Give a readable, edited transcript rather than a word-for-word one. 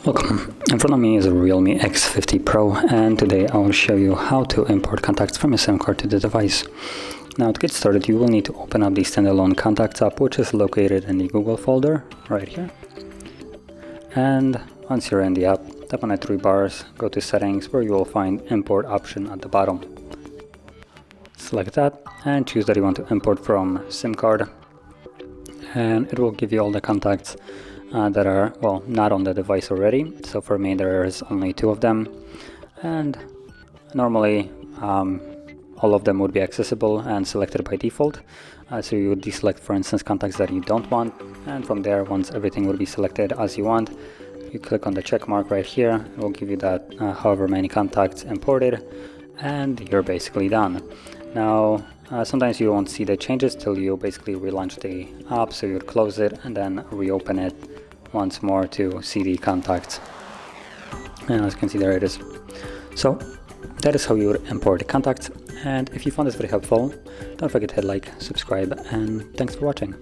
Welcome. In front of me is a Realme X50 Pro, and today I will show you how to import contacts from a SIM card to the device. Now, to get started, you will need to open up the standalone contacts app, which is located in the Google folder right here. And once you're in the app, tap on the three bars, go to settings, where you will find import option at the bottom. Select that and choose that you want to import from SIM card, and it will give you all the contacts that are, well, not on the device already. So for me, there's only 2 of them, and normally all of them would be accessible and selected by default. So you would deselect, for instance, contacts that you don't want, and from there, once everything will be selected as you want, you click on the check mark right here. It will give you that however many contacts imported, and you're basically done. Now, sometimes you won't see the changes till you basically relaunch the app, so you would close it and then reopen it once more to see the contacts. And as you can see, there it is. So that is how you would import the contacts. And if you found this very helpful, don't forget to hit like, subscribe, and thanks for watching.